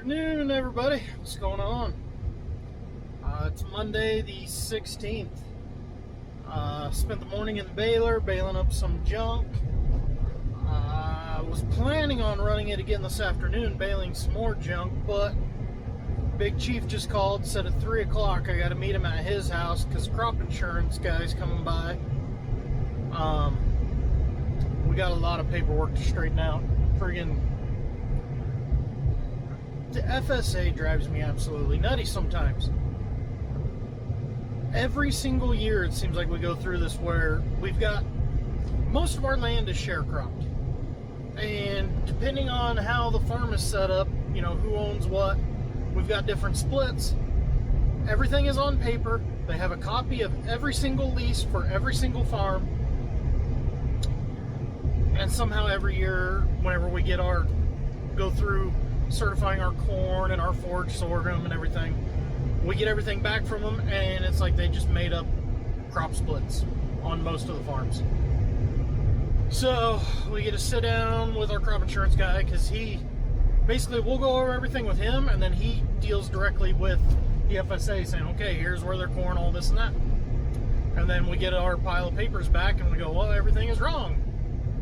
Afternoon, everybody. What's going on? It's Monday the 16th. Spent the morning in the baler, baling up some junk. I was planning on running it again this afternoon, baling some more junk, but Big Chief just called, said at 3 o'clock I got to meet him at his house because crop insurance guy's coming by. We got a lot of paperwork to straighten out. Friggin' the FSA drives me absolutely nutty sometimes. Every single year it seems like we go through this where we've got most of our land is sharecropped, and depending on how the farm is set up, you know, who owns what, we've got different splits. Everything is on paper. They have a copy of every single lease for every single farm, and somehow every year whenever we get our go through certifying our corn and our forage sorghum and everything, we get everything back from them, and it's like they just made up crop splits on most of the farms. So we get to sit down with our crop insurance guy because he basically, we'll go over everything with him, and then he deals directly with the FSA saying, okay, here's where their corn, all this and that. And then we get our pile of papers back and we go, well, everything is wrong.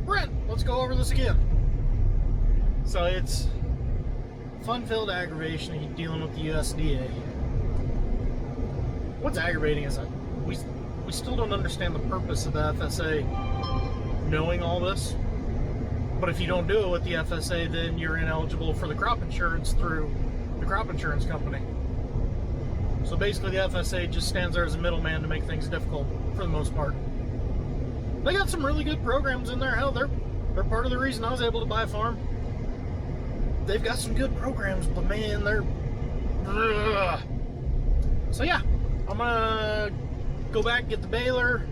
Brent, let's go over this again. So it's fun-filled aggravation dealing with the USDA. What's aggravating is that we still don't understand the purpose of the FSA knowing all this. But if you don't do it with the FSA, then you're ineligible for the crop insurance through the crop insurance company. So basically the FSA just stands there as a middleman to make things difficult for the most part. They got some really good programs in there. Hell, they're part of the reason I was able to buy a farm. They've got some good programs, but man, they're... Ugh. So yeah, I'm gonna go back, get the baler,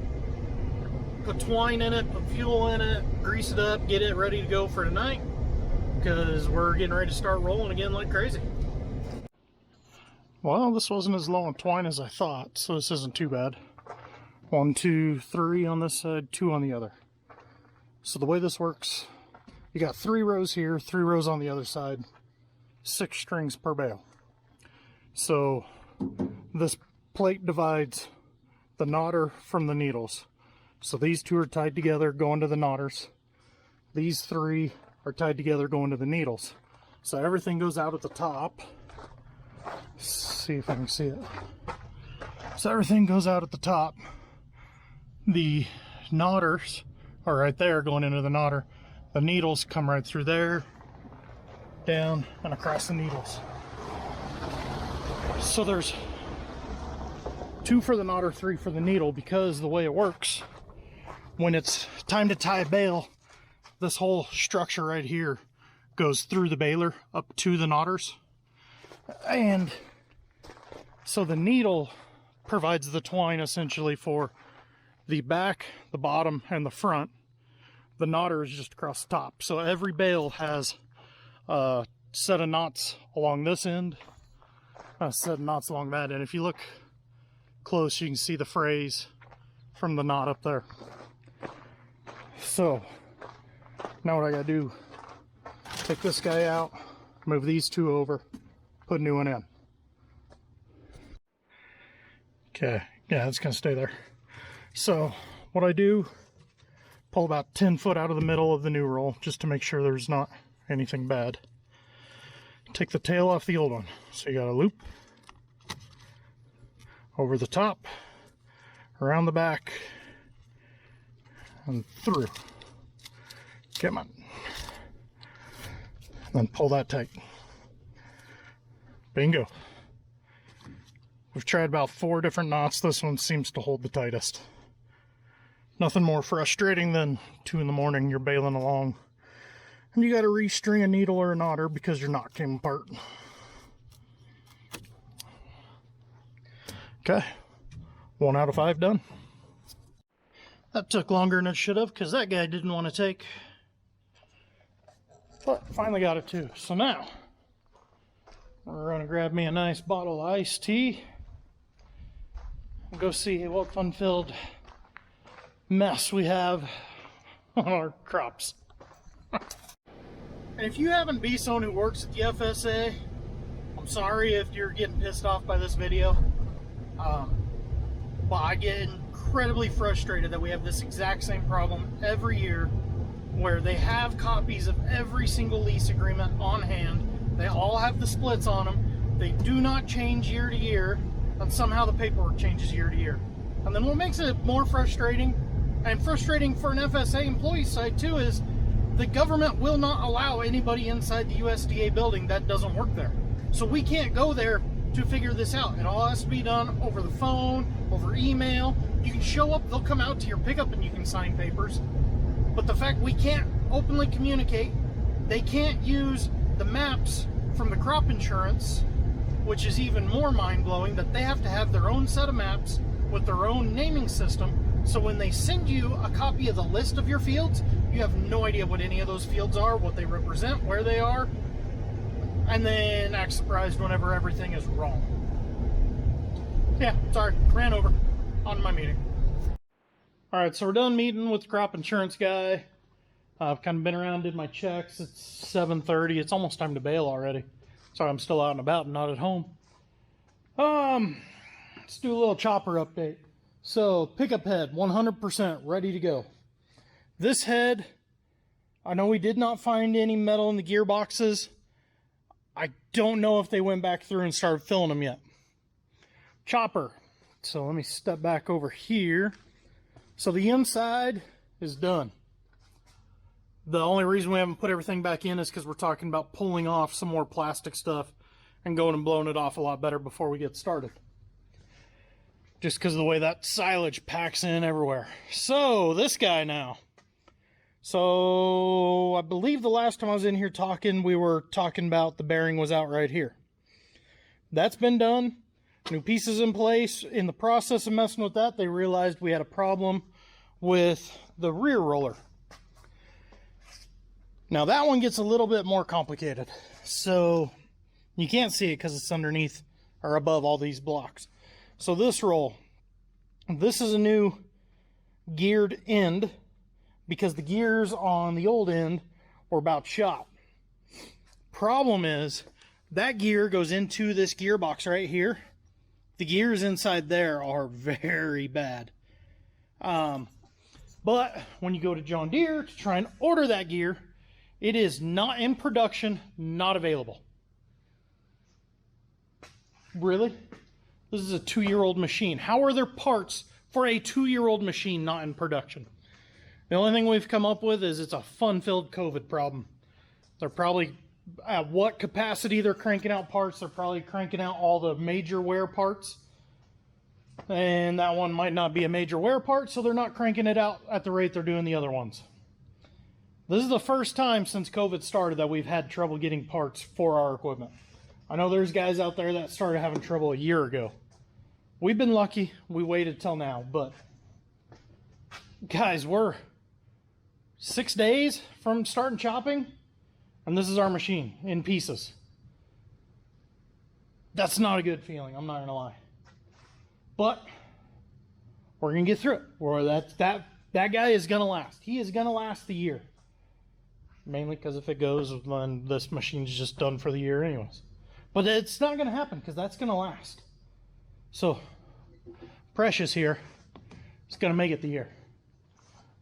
put twine in it, put fuel in it, grease it up, get it ready to go for tonight, because we're getting ready to start rolling again like crazy. Well, this wasn't as low on twine as I thought, so this isn't too bad. 1, 2, 3 on this side, 2 on the other. So the way this works, you got 3 rows here, 3 rows on the other side, 6 strings per bale. So this plate divides the knotter from the needles. So these 2 are tied together going to the knotters. These 3 are tied together going to the needles. So everything goes out at the top. Let's see if I can see it. So everything goes out at the top. The knotters are right there going into the knotter. The needles come right through there, down and across the needles. So there's 2 for the knotter, 3 for the needle, because the way it works, when it's time to tie a bale, this whole structure right here goes through the baler up to the knotters. And so the needle provides the twine essentially for the back, the bottom, and the front. The knotter is just across the top. So every bale has a set of knots along this end, a set of knots along that end. If you look close, you can see the phrase from the knot up there. So now what I gotta do, take this guy out, move these 2 over, put a new one in. Okay, yeah, it's gonna stay there. So what I do, pull about 10 foot out of the middle of the new roll just to make sure there's not anything bad. Take the tail off the old one. So you got a loop over the top, around the back, and through. Come on. Then pull that tight. Bingo. We've tried about 4 different knots. This one seems to hold the tightest. Nothing more frustrating than 2 in the morning, you're baling along and you got to restring a needle or a knotter because your knot came apart. Okay, 1 out of 5 done. That took longer than it should have because that guy didn't want to take, but finally got it too. So now we're gonna grab me a nice bottle of iced tea and go see what fun-filled mess we have on our crops. And if you happen to be someone who works at the FSA, I'm sorry if you're getting pissed off by this video, but I get incredibly frustrated that we have this exact same problem every year, where they have copies of every single lease agreement on hand. They all have the splits on them. They do not change year to year, and somehow the paperwork changes year to year. And then what makes it more frustrating, and frustrating for an FSA employee side too, is the government will not allow anybody inside the USDA building that doesn't work there. So we can't go there to figure this out. It all has to be done over the phone, over email. You can show up, they'll come out to your pickup and you can sign papers. But the fact we can't openly communicate, they can't use the maps from the crop insurance, which is even more mind-blowing, that they have to have their own set of maps with their own naming system. So when they send you a copy of the list of your fields, you have no idea what any of those fields are, what they represent, where they are, and then act surprised whenever everything is wrong. Yeah, sorry, ran over on my meeting. All right, so we're done meeting with the crop insurance guy. I've kind of been around, did my checks. It's 7:30. It's almost time to bail already. Sorry, I'm still out and about and not at home. Let's do a little chopper update. So, pickup head, 100% ready to go. This head, I know we did not find any metal in the gearboxes. I don't know if they went back through and started filling them yet. Chopper. So let me step back over here. So the inside is done. The only reason we haven't put everything back in is because we're talking about pulling off some more plastic stuff and going and blowing it off a lot better before we get started. Just because of the way that silage packs in everywhere. So this guy now. So I believe the last time I was in here talking, we were talking about the bearing was out right here. That's been done. New pieces in place. In the process of messing with that, they realized we had a problem with the rear roller. Now that one gets a little bit more complicated. So you can't see it because it's underneath or above all these blocks. So this roll, this is a new geared end because the gears on the old end were about shot. Problem is that gear goes into this gearbox right here. The gears inside there are very bad. But when you go to John Deere to try and order that gear, it is not in production, not available. Really? This is a 2-year-old machine. How are there parts for a 2-year-old machine not in production? The only thing we've come up with is it's a fun-filled COVID problem. They're probably, at what capacity they're cranking out parts, they're probably cranking out all the major wear parts. And that one might not be a major wear part, so they're not cranking it out at the rate they're doing the other ones. This is the first time since COVID started that we've had trouble getting parts for our equipment. I know there's guys out there that started having trouble a year ago. We've been lucky. We waited till now, but guys, we're 6 days from starting chopping, and this is our machine in pieces. That's not a good feeling, I'm not gonna lie. But we're gonna get through it. Or that guy is gonna last. He is gonna last the year. Mainly because if it goes, then this machine's just done for the year anyways. But it's not gonna happen because that's gonna last. So Precious here is gonna make it the year.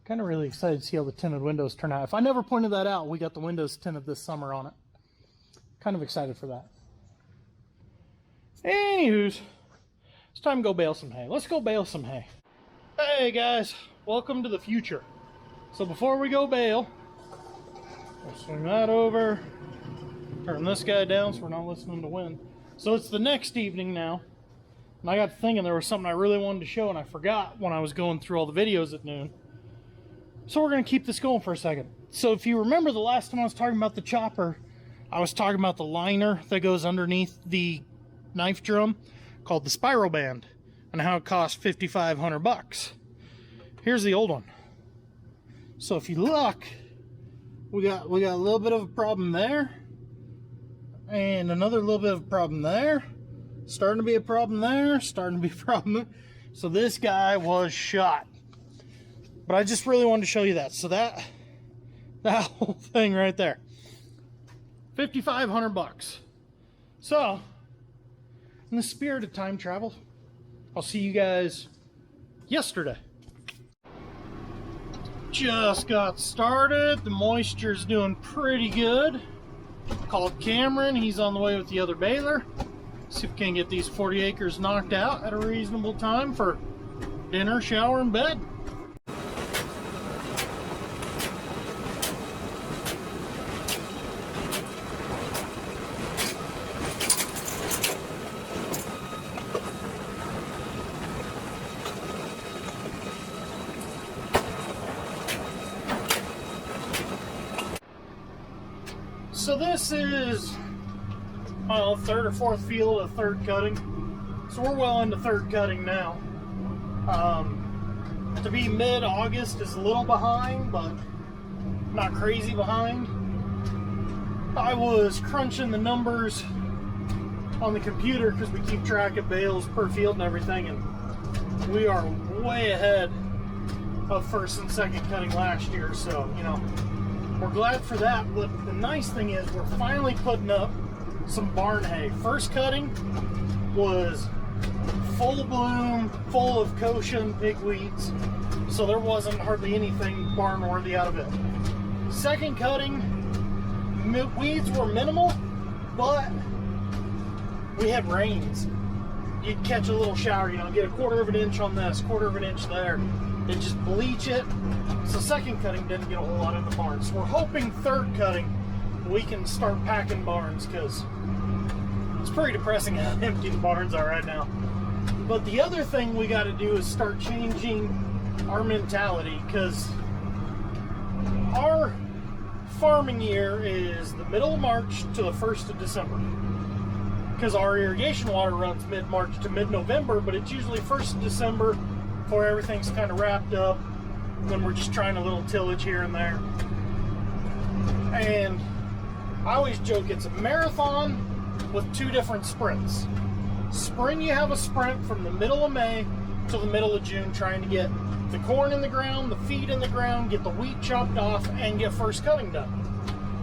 Kind of really excited to see how the tinted windows turn out. If I never pointed that out, we got the windows tinted this summer on it. Kind of excited for that. Anywho's, it's time to go bale some hay. Let's go bale some hay. Hey guys, welcome to the future. So before we go bale, we'll swing that over, turn this guy down so we're not listening to wind. So it's the next evening now, and I got thinking there was something I really wanted to show and I forgot when I was going through all the videos at noon. So we're going to keep this going for a second. So if you remember the last time I was talking about the chopper, I was talking about the liner that goes underneath the knife drum called the spiral band and how it costs $5,500. Here's the old one. So if you look, we got a little bit of a problem there and another little bit of a problem there, starting to be a problem there, starting to be a problem there. So this guy was shot. But I just really wanted to show you that. So that whole thing right there, $5,500. So in the spirit of time travel, I'll see you guys yesterday. Just got started. The moisture's doing pretty good. Called Cameron. He's on the way with the other baler. See if we can get these 40 acres knocked out at a reasonable time for dinner, shower, and bed. So this is, third or fourth field of third cutting. So we're well into third cutting now. To be mid-August is a little behind, but not crazy behind. I was crunching the numbers on the computer because we keep track of bales per field and everything, and we are way ahead of first and second cutting last year, so, you know, we're glad for that. But the nice thing is we're finally putting up some barn hay. First cutting was full bloom, full of kochia and pigweeds, so there wasn't hardly anything barn worthy out of it. Second cutting, weeds were minimal, but we had rains. You'd catch a little shower, you know, get a quarter of an inch on this, quarter of an inch there, and just bleach it. So second cutting didn't get a whole lot in the barn. So we're hoping third cutting we can start packing barns, because it's pretty depressing how empty the barns are right now. But the other thing we got to do is start changing our mentality, because our farming year is the middle of March to the 1st of December. Because our irrigation water runs mid-March to mid-November, but it's usually 1st of December before everything's kind of wrapped up. Then we're just trying a little tillage here and there. And I always joke it's a marathon with 2 different sprints. Spring, you have a sprint from the middle of May till the middle of June, trying to get the corn in the ground, the feed in the ground, get the wheat chopped off, and get first cutting done.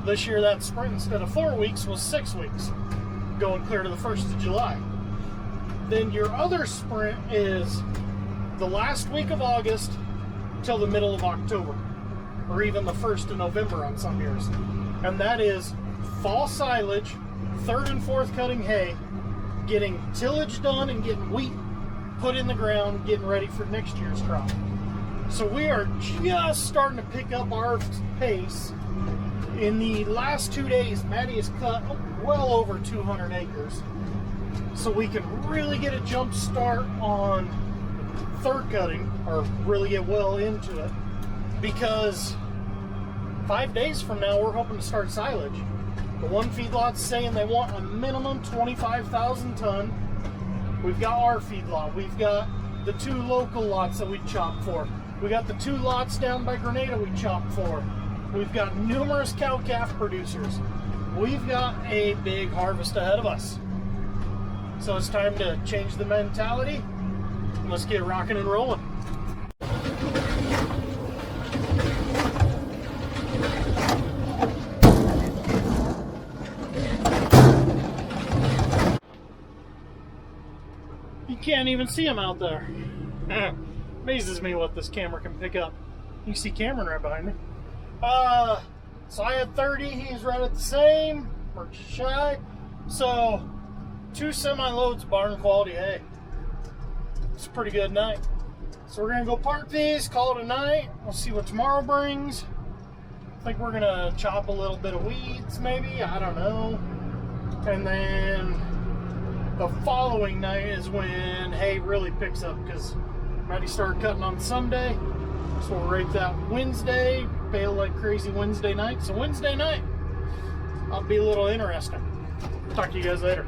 This year that sprint, instead of 4 weeks, was 6 weeks, going clear to the 1st of July. Then your other sprint is the last week of August till the middle of October, or even the 1st of November on some years. And that is fall silage, third and fourth cutting hay, getting tillage done and getting wheat put in the ground, getting ready for next year's crop. So we are just starting to pick up our pace. In the last 2 days, Maddie has cut well over 200 acres. So we can really get a jump start on third cutting, or really get well into it, because 5 days from now we're hoping to start silage. The one feedlot's saying they want a minimum 25,000 ton. We've got our feedlot. We've got the 2 local lots that we chopped for. We got the 2 lots down by Grenada we chopped for. We've got numerous cow-calf producers. We've got a big harvest ahead of us. So it's time to change the mentality. Let's get rocking and rolling. You can't even see him out there. Amazes me what this camera can pick up. You see Cameron right behind me. So I had 30, he's right at the same, or shy. So 2 semi-loads barn quality hay. It's a pretty good night. So we're gonna go park these, call it a night. We'll see what tomorrow brings. I think we're gonna chop a little bit of weeds, maybe, I don't know. And then the following night is when hay really picks up, because Maddie started cutting on Sunday. So we'll rake that Wednesday, bale like crazy Wednesday night. So Wednesday night, I'll be a little interesting. Talk to you guys later.